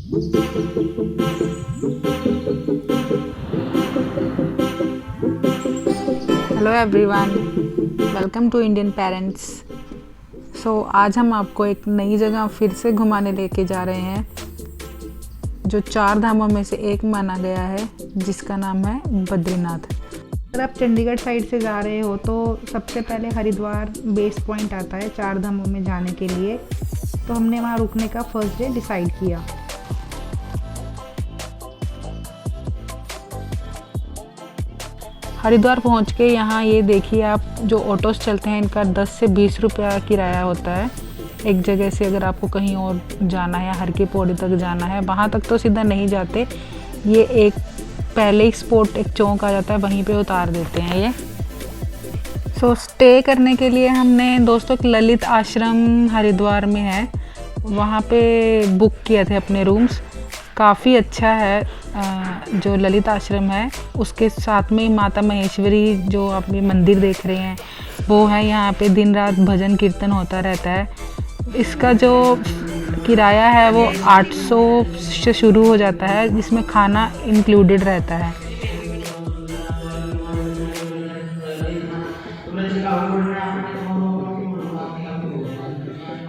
Hello everyone, welcome to Indian parents. So आज हम आपको एक नई जगह फिर से घुमाने लेके जा रहे हैं जो 4 धामों में से एक माना गया है, जिसका नाम है बद्रीनाथ। अगर आप चंडीगढ़ साइड से जा रहे हो तो सबसे पहले हरिद्वार बेस पॉइंट आता है 4 धामों में जाने के लिए। तो हमने वहाँ रुकने का फर्स्ट डे डिसाइड किया। हरिद्वार पहुंच के यहाँ ये देखिए आप, जो ऑटोस चलते हैं इनका 10 से 20 रुपया किराया होता है एक जगह से। अगर आपको कहीं और जाना है, हर की पौड़ी तक जाना है, वहाँ तक तो सीधा नहीं जाते, ये एक पहले ही स्पॉट, एक चौक आ जाता है, वहीं पे उतार देते हैं ये। सो स्टे करने के लिए हमने दोस्तों एक ललित आश्रम हरिद्वार में है, वहाँ पे बुक किए थे अपने रूम्स। काफ़ी अच्छा है जो ललित आश्रम है। उसके साथ में माता महेश्वरी जो आप ये मंदिर देख रहे हैं वो है। यहाँ पे दिन रात भजन कीर्तन होता रहता है। इसका जो किराया है वो 800 से शुरू हो जाता है, जिसमें खाना इंक्लूडेड रहता है।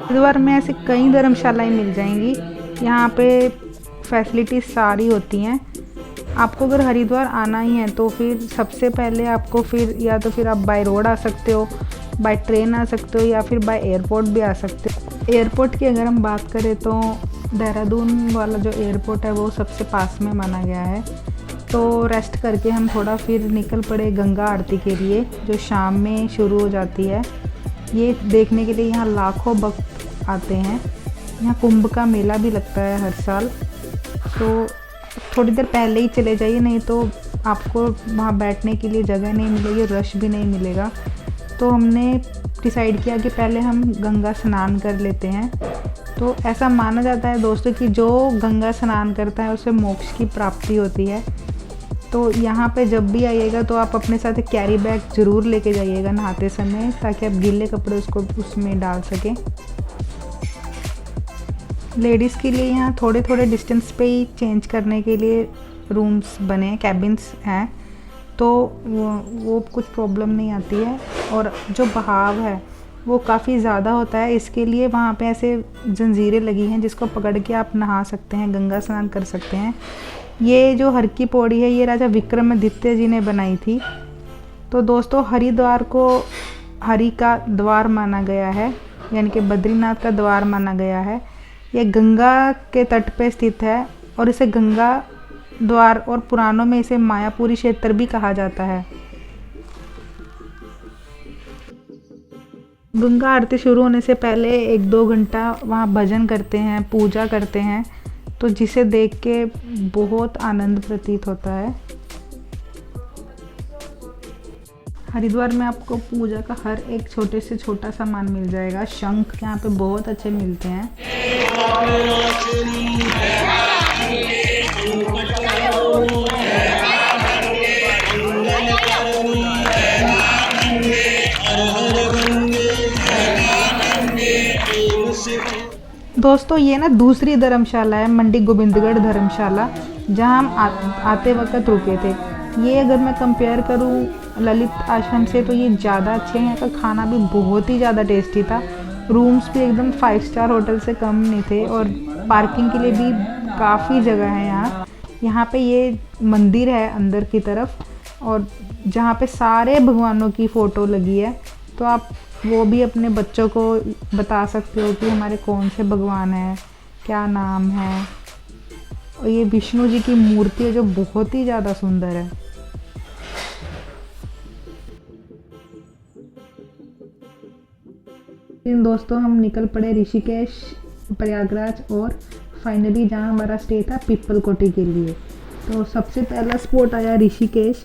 हरिद्वार में ऐसे कई धर्मशालाएं मिल जाएंगी। यहाँ पे फैसिलिटीज़ सारी होती हैं। आपको अगर हरिद्वार आना ही है तो फिर सबसे पहले आपको फिर या तो फिर आप बाय रोड आ सकते हो, बाय ट्रेन आ सकते हो, या फिर बाय एयरपोर्ट भी आ सकते हो। एयरपोर्ट की अगर हम बात करें तो देहरादून वाला जो एयरपोर्ट है वो सबसे पास में माना गया है। तो रेस्ट करके हम थोड़ा फिर निकल पड़े गंगा आरती के लिए, जो शाम में शुरू हो जाती है। ये देखने के लिए यहाँ लाखों भक्त आते हैं। यहाँ कुंभ का मेला भी लगता है हर साल। तो थोड़ी देर पहले ही चले जाइए, नहीं तो आपको वहाँ बैठने के लिए जगह नहीं मिलेगी, रश भी नहीं मिलेगा। तो हमने डिसाइड किया कि पहले हम गंगा स्नान कर लेते हैं। तो ऐसा माना जाता है दोस्तों कि जो गंगा स्नान करता है उसे मोक्ष की प्राप्ति होती है। तो यहाँ पे जब भी आइएगा तो आप अपने साथ एक कैरी बैग ज़रूर लेके जाइएगा नहाते समय, ताकि आप गीले कपड़े उसमें डाल सकें। लेडीज़ के लिए यहाँ थोड़े थोड़े डिस्टेंस पे ही चेंज करने के लिए रूम्स बने, कैबिन्स हैं, तो वो कुछ प्रॉब्लम नहीं आती है। और जो बहाव है वो काफ़ी ज़्यादा होता है, इसके लिए वहाँ पे ऐसे जंजीरें लगी हैं जिसको पकड़ के आप नहा सकते हैं, गंगा स्नान कर सकते हैं। ये जो हर की पौड़ी है ये राजा विक्रमादित्य जी ने बनाई थी। तो दोस्तों हरिद्वार को हरि का द्वार माना गया है, यानी कि बद्रीनाथ का द्वार माना गया है। ये गंगा के तट पे स्थित है और इसे गंगा द्वार और पुराणों में इसे मायापुरी क्षेत्र भी कहा जाता है। गंगा आरती शुरू होने से पहले 1-2 घंटा वहाँ भजन करते हैं, पूजा करते हैं, तो जिसे देख के बहुत आनंद प्रतीत होता है। हरिद्वार में आपको पूजा का हर एक छोटे से छोटा सामान मिल जाएगा। शंख यहाँ पे बहुत अच्छे मिलते हैं। दोस्तों ये ना दूसरी धर्मशाला है, मंडी गोविंदगढ़ धर्मशाला, जहाँ हम आते वक्त रुके थे। ये अगर मैं कंपेयर करूँ ललित आश्रम से तो ये ज़्यादा अच्छे हैं। यहाँ का खाना भी बहुत ही ज़्यादा टेस्टी था। रूम्स भी एकदम 5 स्टार होटल से कम नहीं थे, और पार्किंग के लिए भी काफ़ी जगह है यहाँ। यहाँ पे ये मंदिर है अंदर की तरफ, और जहाँ पे सारे भगवानों की फ़ोटो लगी है। तो आप वो भी अपने बच्चों को बता सकते हो कि हमारे कौन से भगवान हैं, क्या नाम है। और ये विष्णु जी की मूर्ति है जो बहुत ही ज़्यादा सुंदर है। दोस्तों हम निकल पड़े ऋषिकेश, प्रयागराज और फाइनली जहाँ हमारा स्टे था पीपल कोटी के लिए। तो सबसे पहला स्पॉट आया ऋषिकेश।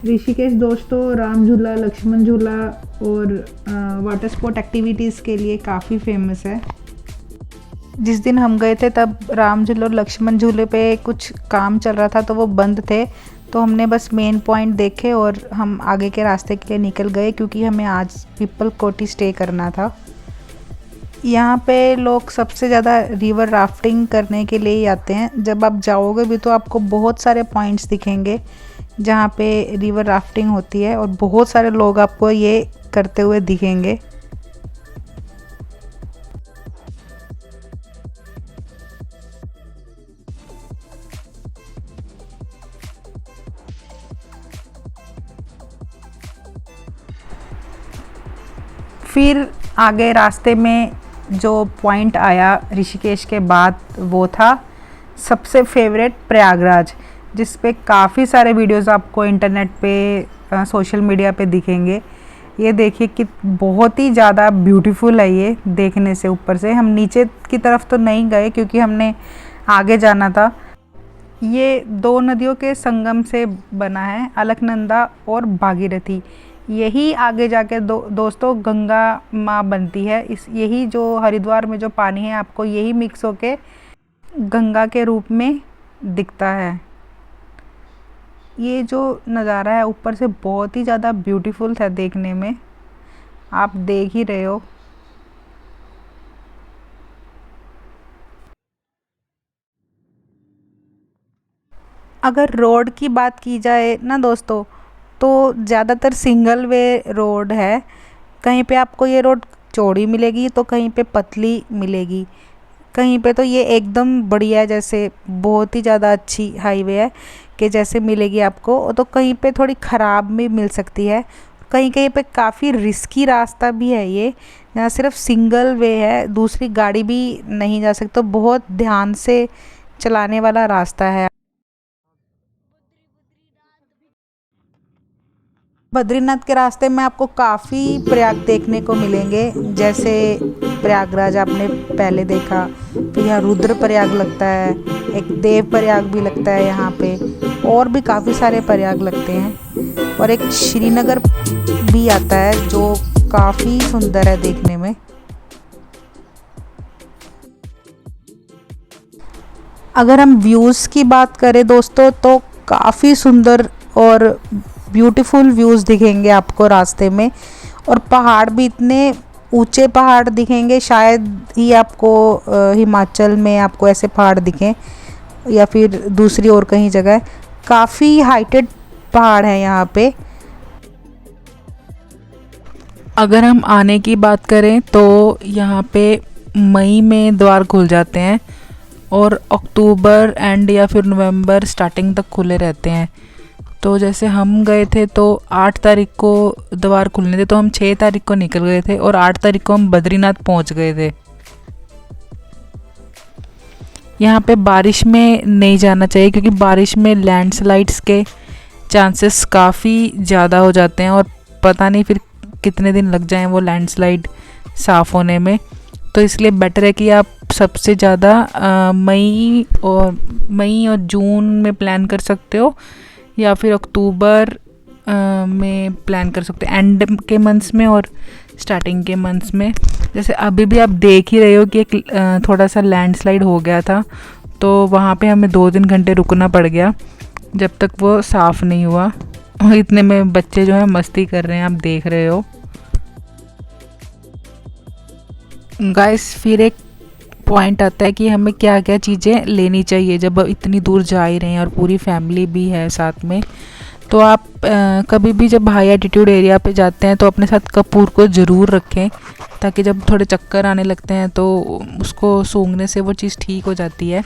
ऋषिकेश दोस्तों राम झूला, लक्ष्मण झूला और वाटर स्पोर्ट एक्टिविटीज़ के लिए काफ़ी फेमस है। जिस दिन हम गए थे तब राम झूले और लक्ष्मण झूले पे कुछ काम चल रहा था तो वो बंद थे, तो हमने बस मेन पॉइंट देखे और हम आगे के रास्ते के लिए निकल गए, क्योंकि हमें आज पीपल कोटी स्टे करना था। यहाँ पे लोग सबसे ज़्यादा रिवर राफ्टिंग करने के लिए ही आते हैं। जब आप जाओगे भी तो आपको बहुत सारे पॉइंट्स दिखेंगे जहाँ पे रिवर राफ्टिंग होती है और बहुत सारे लोग आपको ये करते हुए दिखेंगे। फिर आगे रास्ते में जो पॉइंट आया ऋषिकेश के बाद वो था सबसे फेवरेट प्रयागराज, जिस पे काफ़ी सारे वीडियोस आपको इंटरनेट पे सोशल मीडिया पे दिखेंगे। ये देखिए कि बहुत ही ज़्यादा ब्यूटीफुल है ये देखने से। ऊपर से हम नीचे की तरफ तो नहीं गए क्योंकि हमने आगे जाना था। ये दो नदियों के संगम से बना है, अलकनंदा और भागीरथी। यही आगे जाके दोस्तों गंगा माँ बनती है। यही जो हरिद्वार में जो पानी है आपको यही मिक्स होके गंगा के रूप में दिखता है। ये जो नज़ारा है ऊपर से बहुत ही ज़्यादा ब्यूटीफुल था देखने में, आप देख ही रहे हो। अगर रोड की बात की जाए ना दोस्तों, तो ज़्यादातर सिंगल वे रोड है। कहीं पे आपको ये रोड चौड़ी मिलेगी तो कहीं पे पतली मिलेगी। कहीं पे तो ये एकदम बढ़िया, जैसे बहुत ही ज़्यादा अच्छी हाईवे है कि जैसे मिलेगी आपको, तो कहीं पे थोड़ी ख़राब भी मिल सकती है। कहीं कहीं पे काफ़ी रिस्की रास्ता भी है ये, यहाँ सिर्फ सिंगल वे है, दूसरी गाड़ी भी नहीं जा सकती, तो बहुत ध्यान से चलाने वाला रास्ता है। बद्रीनाथ के रास्ते में आपको काफ़ी प्रयाग देखने को मिलेंगे। जैसे प्रयागराज आपने पहले देखा, फिर यहाँ रुद्र प्रयाग लगता है, एक देव प्रयाग भी लगता है यहाँ पे, और भी काफ़ी सारे प्रयाग लगते हैं। और एक श्रीनगर भी आता है जो काफ़ी सुंदर है देखने में। अगर हम व्यूज़ की बात करें दोस्तों, तो काफ़ी सुंदर और ब्यूटीफुल व्यूज़ दिखेंगे आपको रास्ते में। और पहाड़ भी इतने ऊंचे पहाड़ दिखेंगे, शायद ही आपको हिमाचल में आपको ऐसे पहाड़ दिखें, या फिर दूसरी और कहीं जगह। काफ़ी हाइटेड पहाड़ है यहाँ पे। अगर हम आने की बात करें तो यहाँ पे मई में द्वार खुल जाते हैं और अक्टूबर एंड या फिर नवंबर स्टार्टिंग तक खुले रहते हैं। तो जैसे हम गए थे तो 8 तारीख को द्वार खुलने थे, तो हम 6 तारीख को निकल गए थे और 8 तारीख को हम बद्रीनाथ पहुंच गए थे। यहाँ पे बारिश में नहीं जाना चाहिए क्योंकि बारिश में लैंडस्लाइड्स के चांसेस काफ़ी ज़्यादा हो जाते हैं और पता नहीं फिर कितने दिन लग जाएं वो लैंडस्लाइड साफ़ होने में। तो इसलिए बेटर है कि आप सबसे ज़्यादा मई और जून में प्लान कर सकते हो, या फिर अक्टूबर में प्लान कर सकते हैं, एंड के मंथ्स में और स्टार्टिंग के मंथ्स में। जैसे अभी भी आप देख ही रहे हो कि एक थोड़ा सा लैंडस्लाइड हो गया था, तो वहाँ पे हमें 2-3 घंटे रुकना पड़ गया जब तक वो साफ़ नहीं हुआ। इतने में बच्चे जो है मस्ती कर रहे हैं, आप देख रहे हो गाइस। फिर एक पॉइंट आता है कि हमें क्या क्या चीज़ें लेनी चाहिए जब इतनी दूर जा ही रहे हैं और पूरी फैमिली भी है साथ में। तो आप कभी भी जब हाई एल्टीट्यूड एरिया पे जाते हैं तो अपने साथ कपूर को ज़रूर रखें, ताकि जब थोड़े चक्कर आने लगते हैं तो उसको सूंघने से वो चीज़ ठीक हो जाती है।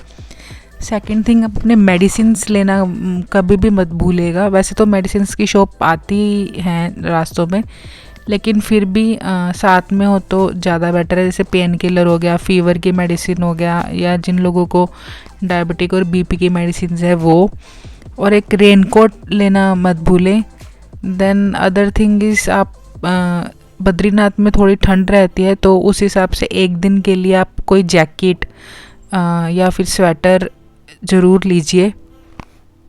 सेकंड थिंग, आप अपने मेडिसिन्स लेना कभी भी मत भूलिएगा। वैसे तो मेडिसिन्स की शॉप आती हैं रास्तों में, लेकिन फिर भी साथ में हो तो ज़्यादा बेटर है। जैसे पेन किलर हो गया, फीवर की मेडिसिन हो गया, या जिन लोगों को डायबिटिक और बीपी की मेडिसिन है वो। और एक रेनकोट लेना मत भूलें। देन अदर थिंग इज़, आप बद्रीनाथ में थोड़ी ठंड रहती है, तो उस हिसाब से एक दिन के लिए आप कोई जैकेट या फिर स्वेटर ज़रूर लीजिए,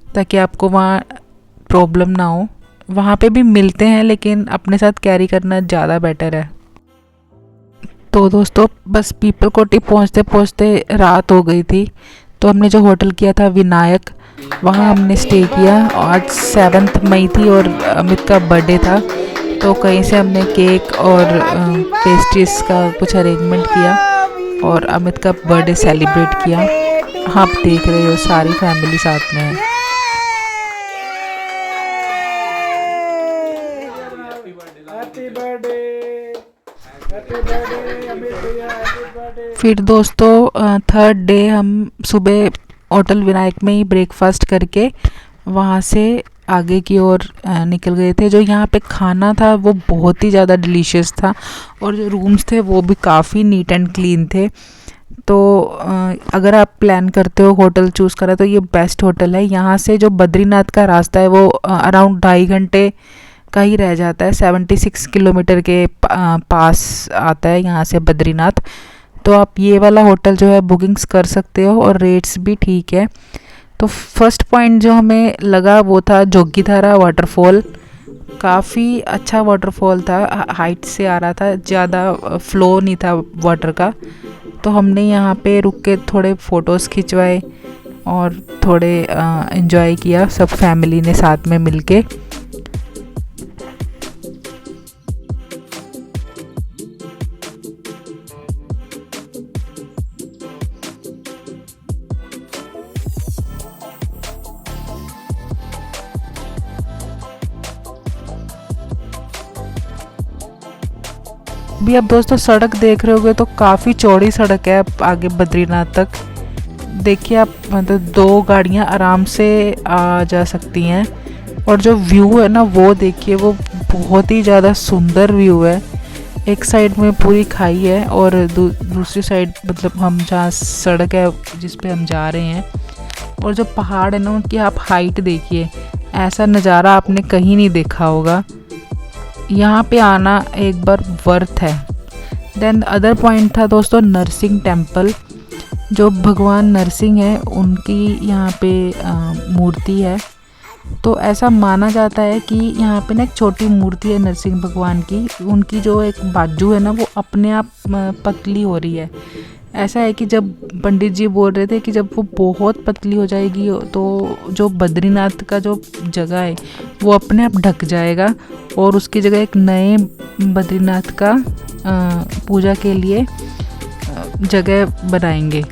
ताकि आपको वहाँ प्रॉब्लम ना हो। वहाँ पे भी मिलते हैं, लेकिन अपने साथ कैरी करना ज़्यादा बेटर है। तो दोस्तों बस पीपल कोटी पहुँचते पहुँचते रात हो गई थी, तो हमने जो होटल किया था विनायक, वहाँ हमने स्टे किया। आज 7 मई थी और अमित का बर्थडे था, तो कहीं से हमने केक और पेस्ट्रीज का कुछ अरेंजमेंट किया और अमित का बर्थडे सेलिब्रेट किया। आप देख रहे हो सारी फैमिली साथ में है। फिर दोस्तों थर्ड डे हम सुबह होटल विनायक में ही ब्रेकफास्ट करके वहाँ से आगे की ओर निकल गए थे। जो यहाँ पे खाना था वो बहुत ही ज़्यादा डिलीशियस था और जो रूम्स थे वो भी काफ़ी नीट एंड क्लीन थे। तो अगर आप प्लान करते हो होटल चूज़ करा तो ये बेस्ट होटल है। यहाँ से जो बद्रीनाथ का रास्ता है वो अराउंड 2.5 घंटे का ही रह जाता है। 76 किलोमीटर के पास आता है यहाँ से बद्रीनाथ। तो आप ये वाला होटल जो है बुकिंग्स कर सकते हो और रेट्स भी ठीक है। तो फर्स्ट पॉइंट जो हमें लगा वो था जोगीधारा वाटरफॉल। काफ़ी अच्छा वाटरफॉल था, हाइट से आ रहा था, ज़्यादा फ्लो नहीं था वाटर का। तो हमने यहाँ पे रुक के थोड़े फ़ोटोज़ खिंचवाए और थोड़े एंजॉय किया सब फैमिली ने साथ में मिलके। भी अब दोस्तों सड़क देख रहे होगे तो काफ़ी चौड़ी सड़क है आगे बद्रीनाथ तक। देखिए आप, मतलब 2 गाड़ियां आराम से आ जा सकती हैं। और जो व्यू है ना वो देखिए, वो बहुत ही ज़्यादा सुंदर व्यू है। एक साइड में पूरी खाई है और दूसरी साइड मतलब हम जहाँ सड़क है जिस पे हम जा रहे हैं, और जो पहाड़ है ना उनकी आप हाइट देखिए। ऐसा नज़ारा आपने कहीं नहीं देखा होगा। यहाँ पे आना एक बार वर्थ है। देन अदर पॉइंट था दोस्तों नरसिंह टेम्पल। जो भगवान नरसिंह है उनकी यहाँ पे मूर्ति है। तो ऐसा माना जाता है कि यहाँ पे ना एक छोटी मूर्ति है नरसिंह भगवान की। उनकी जो एक बाजू है ना वो अपने आप पतली हो रही है। ऐसा है कि जब पंडित जी बोल रहे थे कि जब वो बहुत पतली हो जाएगी तो जो बद्रीनाथ का जो जगह है वो अपने आप ढक जाएगा और उसकी जगह एक नए बद्रीनाथ का पूजा के लिए जगह बनाएंगे।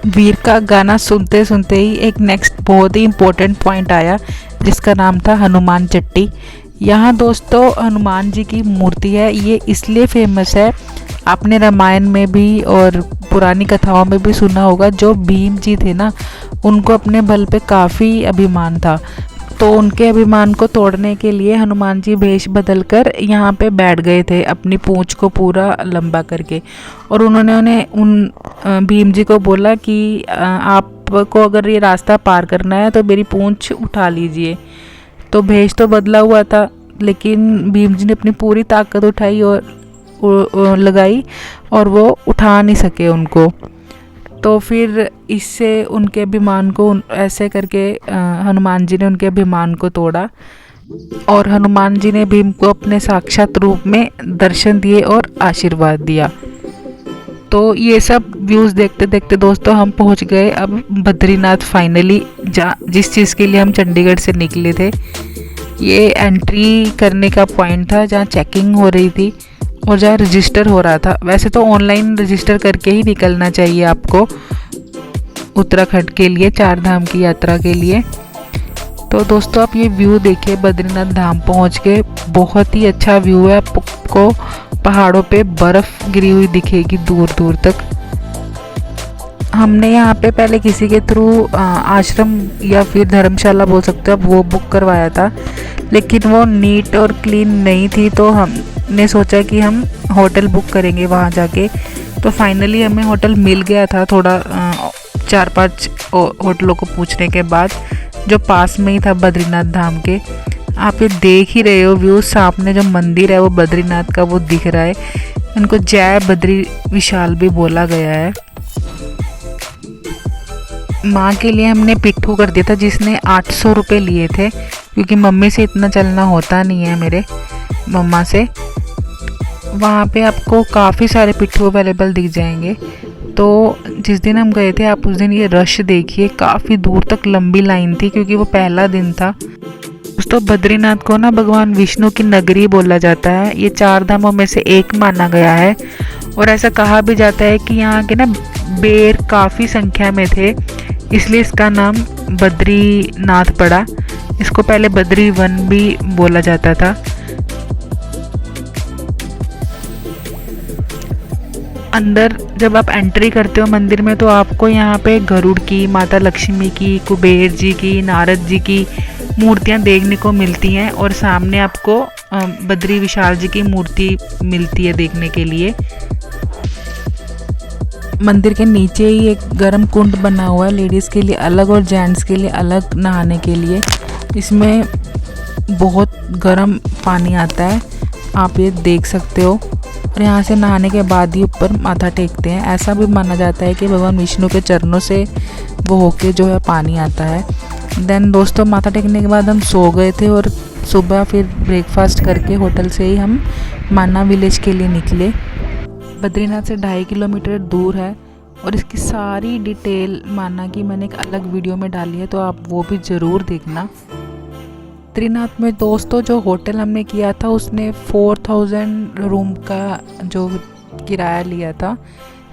वीर का गाना सुनते सुनते ही एक नेक्स्ट बहुत ही इम्पोर्टेंट पॉइंट आया जिसका नाम था हनुमान चट्टी। यहाँ दोस्तों हनुमान जी की मूर्ति है। ये इसलिए फेमस है, आपने रामायण में भी और पुरानी कथाओं में भी सुना होगा। जो भीम जी थे ना उनको अपने बल पे काफ़ी अभिमान था। तो उनके अभिमान को तोड़ने के लिए हनुमान जी भेष बदलकर यहाँ पे बैठ गए थे अपनी पूंछ को पूरा लंबा करके। और उन्होंने उन भीम जी को बोला कि आपको अगर ये रास्ता पार करना है तो मेरी पूंछ उठा लीजिए। तो भेष तो बदला हुआ था लेकिन भीम जी ने अपनी पूरी ताकत उठाई और लगाई और वो उठा नहीं सके उनको। तो फिर इससे उनके अभिमान को ऐसे करके हनुमान जी ने उनके अभिमान को तोड़ा और हनुमान जी ने भीम को अपने साक्षात रूप में दर्शन दिए और आशीर्वाद दिया। तो ये सब व्यूज़ देखते देखते दोस्तों हम पहुंच गए अब बद्रीनाथ फाइनली, जिस चीज़ के लिए हम चंडीगढ़ से निकले थे। ये एंट्री करने का पॉइंट था जहाँ चेकिंग हो रही थी और जहाँ रजिस्टर हो रहा था। वैसे तो ऑनलाइन रजिस्टर करके ही निकलना चाहिए आपको उत्तराखंड के लिए, 4 धाम की यात्रा के लिए। तो दोस्तों आप ये व्यू देखिए, बद्रीनाथ धाम पहुँच के बहुत ही अच्छा व्यू है। आपको पहाड़ों पे बर्फ़ गिरी हुई दिखेगी दूर दूर तक। हमने यहाँ पे पहले किसी के थ्रू आश्रम या फिर धर्मशाला बोल सकते हो आप, वो बुक करवाया था लेकिन वो नीट और क्लीन नहीं थी। तो हमने सोचा कि हम होटल बुक करेंगे वहाँ जाके। तो फाइनली हमें होटल मिल गया था, थोड़ा 4-5 होटलों को पूछने के बाद, जो पास में ही था बद्रीनाथ धाम के। आप ये देख ही रहे हो व्यू, सामने जो मंदिर है वो बद्रीनाथ का वो दिख रहा है। इनको जय बद्री विशाल भी बोला गया है। माँ के लिए हमने पिट्ठू कर दिया था जिसने 800 रुपये लिए थे, क्योंकि मम्मी से इतना चलना होता नहीं है मेरे मम्मा से। वहाँ पे आपको काफ़ी सारे पिट्ठू अवेलेबल दिख जाएंगे। तो जिस दिन हम गए थे आप उस दिन ये रश देखिए, काफ़ी दूर तक लंबी लाइन थी क्योंकि वो पहला दिन था। दोस्तों बद्रीनाथ को ना भगवान विष्णु की नगरी बोला जाता है। ये 4 धामों में से एक माना गया है और ऐसा कहा भी जाता है कि यहाँ के ना बेर काफ़ी संख्या में थे, इसलिए इसका नाम बद्रीनाथ पड़ा। इसको पहले बद्री वन भी बोला जाता था। अंदर जब आप एंट्री करते हो मंदिर में तो आपको यहाँ पे गरुड़ की, माता लक्ष्मी की, कुबेर जी की, नारद जी की मूर्तियाँ देखने को मिलती हैं और सामने आपको बद्री विशाल जी की मूर्ति मिलती है देखने के लिए। मंदिर के नीचे ही एक गर्म कुंड बना हुआ है, लेडीज़ के लिए अलग और जेंट्स के लिए अलग नहाने के लिए। इसमें बहुत गर्म पानी आता है, आप ये देख सकते हो। और यहाँ से नहाने के बाद ही ऊपर माथा टेकते हैं। ऐसा भी माना जाता है कि भगवान विष्णु के चरणों से वो होके जो है पानी आता है। देन दोस्तों माथा टेकने के बाद हम सो गए थे और सुबह फिर ब्रेकफास्ट करके होटल से ही हम माना विलेज के लिए निकले। बद्रीनाथ से 2.5 किलोमीटर दूर है और इसकी सारी डिटेल माना की मैंने एक अलग वीडियो में डाली है, तो आप वो भी ज़रूर देखना। बद्रीनाथ में दोस्तों जो होटल हमने किया था उसने 4000 रूम का जो किराया लिया था।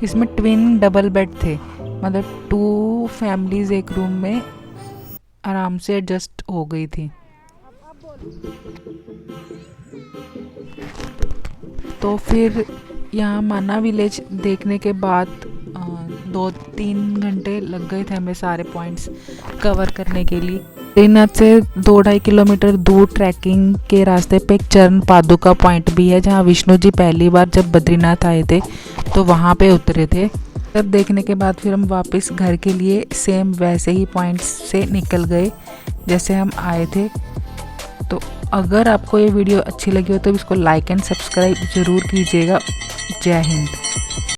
इसमें ट्विन डबल बेड थे, मतलब 2 फैमिलीज़ एक रूम में आराम से एडजस्ट हो गई थी। तो फिर यहाँ माना विलेज देखने के बाद 2-3 घंटे लग गए थे हमें सारे पॉइंट्स कवर करने के लिए। बद्रीनाथ से 2-2.5 किलोमीटर दूर ट्रैकिंग के रास्ते पे एक चरण पादुका पॉइंट भी है, जहाँ विष्णु जी पहली बार जब बद्रीनाथ आए थे तो वहाँ पे उतरे थे। तब देखने के बाद फिर हम वापस घर के लिए सेम वैसे ही पॉइंट्स से निकल गए जैसे हम आए थे। तो अगर आपको ये वीडियो अच्छी लगी हो तो इसको लाइक एंड सब्सक्राइब ज़रूर कीजिएगा। जय हिंद।